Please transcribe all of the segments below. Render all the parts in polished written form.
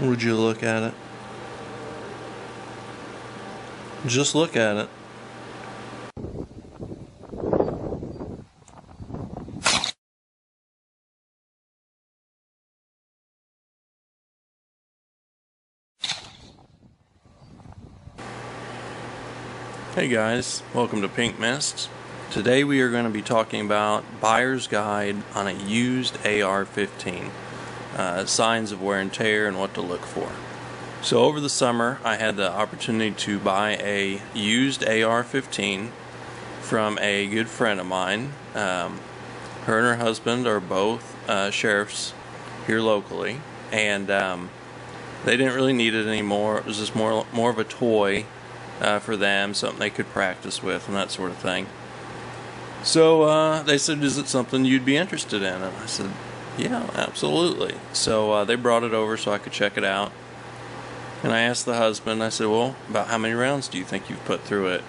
Would you look at it? Just look at it. Hey guys, welcome to Pinkmist. Today we are going to be talking about buyer's guide on a used AR15, signs of wear and tear and what to look for. So over the summer I had the opportunity to buy a used AR15 from a good friend of mine. Her and her husband are both sheriffs here locally, and they didn't really need it anymore. It was just more of a toy for them, something they could practice with and that sort of thing. So they said, is it something you'd be interested in? And I said, yeah, absolutely. So they brought it over so I could check it out. And I asked the husband, I said, well, about how many rounds do you think you've put through it?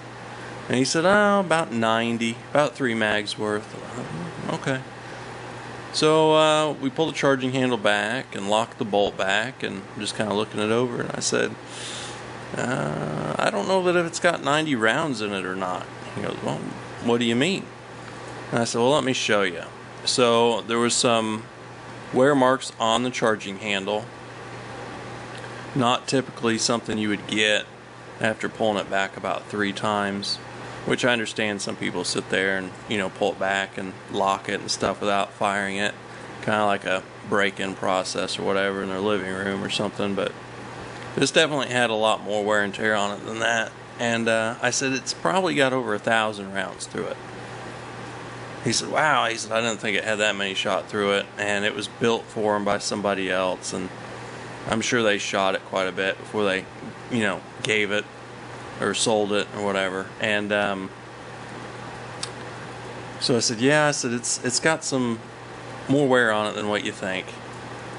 And he said, oh, about 90, about 3 mags worth. Okay. So we pulled the charging handle back and locked the bolt back and just kind of looking it over, and I said, I don't know that if it's got 90 rounds in it or not. He goes, well, what do you mean? And I said, well, let me show you. So there was some wear marks on the charging handle. Not typically something you would get after pulling it back about 3 times, which I understand some people sit there and, pull it back and lock it and stuff without firing it, kind of like a break-in process or whatever in their living room or something. But this definitely had a lot more wear and tear on it than that. And I said, it's probably got over 1,000 rounds through it. He said, wow. He said, I didn't think it had that many shot through it, and it was built for him by somebody else, and I'm sure they shot it quite a bit before they, gave it or sold it or whatever. And so I said, yeah. I said, it's got some more wear on it than what you think.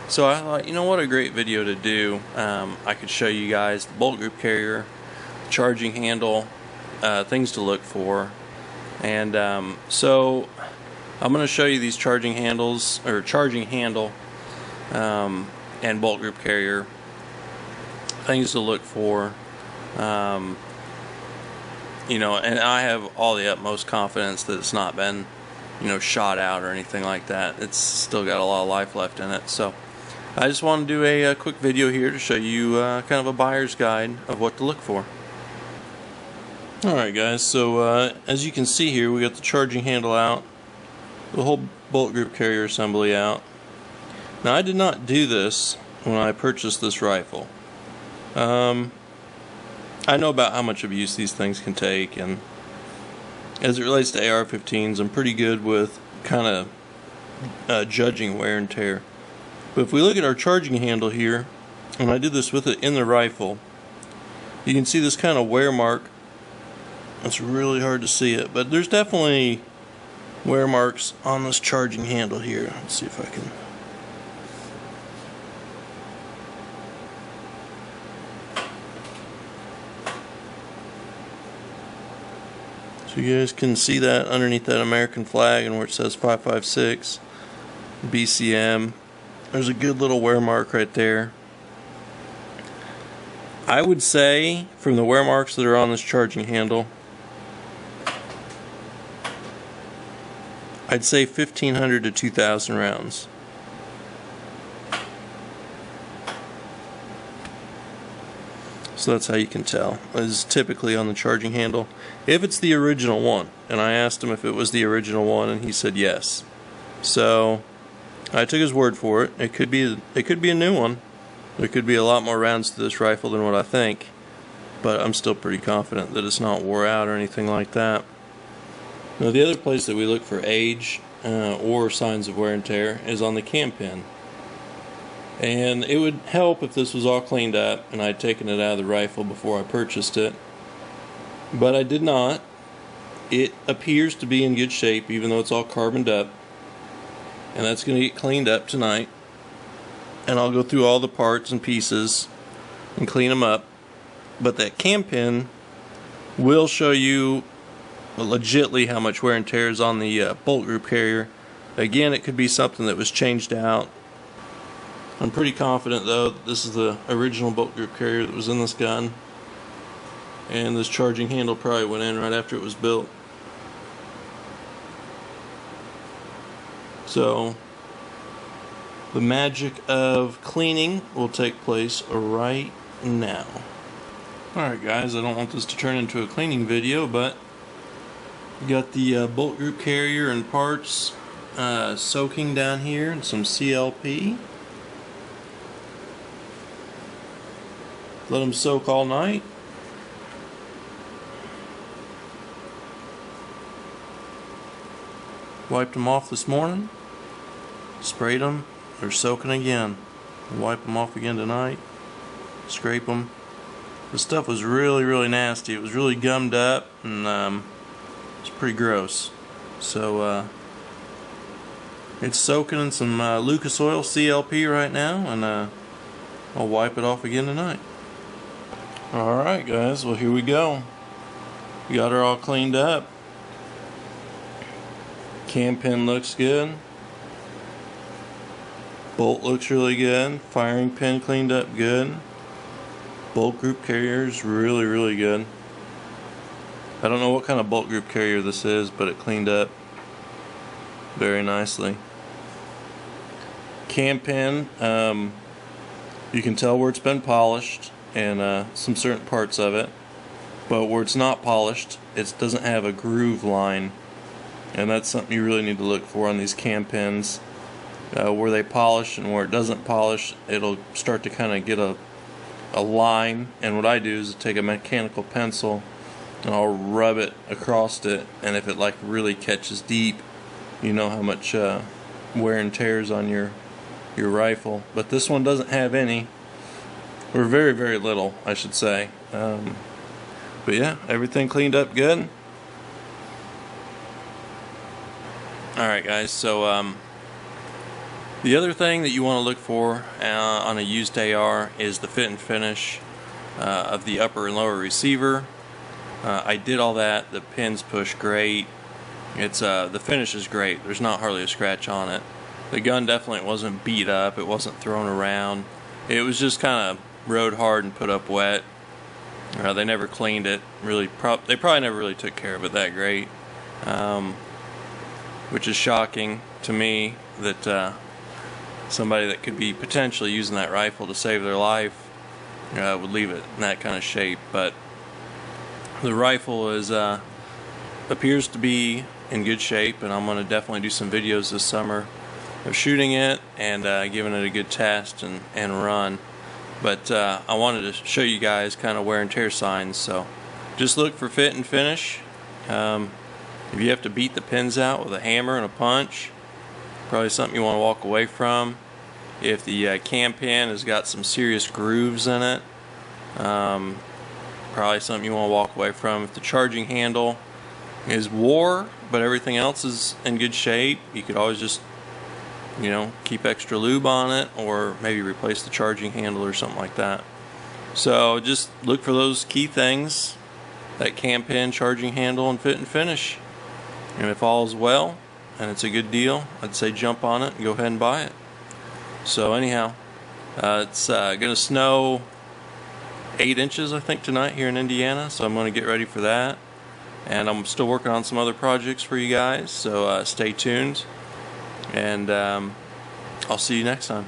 So I thought, what a great video to do. I could show you guys the bolt group carrier, charging handle, things to look for. And so I'm going to show you these charging handles, or charging handle, and bolt group carrier, things to look for. And I have all the utmost confidence that it's not been, shot out or anything like that. It's still got a lot of life left in it. So I just want to do a quick video here to show you kind of a buyer's guide of what to look for. Alright guys, so as you can see here, we got the charging handle out, the whole bolt group carrier assembly out. Now I did not do this when I purchased this rifle. I know about how much abuse these things can take, and as it relates to AR-15s, I'm pretty good with kind of judging wear and tear. But if we look at our charging handle here, and I did this with it in the rifle, you can see this kind of wear mark. It's really hard to see it, but there's definitely wear marks on this charging handle here. Let's see if I can. So you guys can see that underneath that American flag and where it says 556 BCM. There's a good little wear mark right there. I would say from the wear marks that are on this charging handle, I'd say 1,500 to 2,000 rounds. So that's how you can tell. This is typically on the charging handle, if it's the original one. And I asked him if it was the original one, and he said yes. So I took his word for it. It could be a new one. There could be a lot more rounds to this rifle than what I think, but I'm still pretty confident that it's not wore out or anything like that. Now the other place that we look for age or signs of wear and tear is on the cam pin. And it would help if this was all cleaned up and I'd taken it out of the rifle before I purchased it. But I did not. It appears to be in good shape even though it's all carboned up. And that's going to get cleaned up tonight. And I'll go through all the parts and pieces and clean them up. But that cam pin will show you legitly how much wear and tear is on the bolt group carrier. Again, it could be something that was changed out I'm pretty confident though that this is the original bolt group carrier that was in this gun, and this charging handle probably went in right after it was built. So the magic of cleaning will take place right now. Alright guys, I don't want this to turn into a cleaning video, but we got the bolt group carrier and parts soaking down here in some CLP. Let them soak all night. Wiped them off this morning. Sprayed them. They're soaking again. Wipe them off again tonight. Scrape them. The stuff was really nasty. It was really gummed up, and it's pretty gross. So it's soaking in some Lucas Oil CLP right now, and I'll wipe it off again tonight. Alright guys, well here we go. We got her all cleaned up. Cam pin looks good. Bolt looks really good. Firing pin cleaned up good. Bolt group carrier is really good. I don't know what kind of bolt group carrier this is, but it cleaned up very nicely. Cam pin, you can tell where it's been polished and some certain parts of it, but where it's not polished, it doesn't have a groove line, and that's something you really need to look for on these cam pins. Where they polish and where it doesn't polish, it'll start to kind of get a line, and what I do is take a mechanical pencil and I'll rub it across it, and if it like really catches deep, you know how much wear and tears on your rifle. But this one doesn't have any, or very little, I should say. But yeah, everything cleaned up good. Alright guys, so the other thing that you want to look for on a used AR is the fit and finish of the upper and lower receiver. I did all that. The pins push great. It's the finish is great. There's not hardly a scratch on it. The gun definitely wasn't beat up. It wasn't thrown around. It was just kind of rode hard and put up wet. They never cleaned it. They probably never really took care of it that great, which is shocking to me that somebody that could be potentially using that rifle to save their life would leave it in that kind of shape. But the rifle is appears to be in good shape, and I'm going to definitely do some videos this summer of shooting it and giving it a good test and run. But I wanted to show you guys kind of wear and tear signs, so just look for fit and finish. If you have to beat the pins out with a hammer and a punch, probably something you want to walk away from. If the cam pin has got some serious grooves in it, probably something you want to walk away from. If the charging handle is wore but everything else is in good shape, you could always just, you know, keep extra lube on it, or maybe replace the charging handle or something like that. So just look for those key things: that cam pin, charging handle, and fit and finish. And if all is well and it's a good deal, I'd say jump on it and go ahead and buy it. So anyhow, it's going to snow 8 inches I think tonight here in Indiana, so I'm going to get ready for that. And I'm still working on some other projects for you guys, so stay tuned, and I'll see you next time.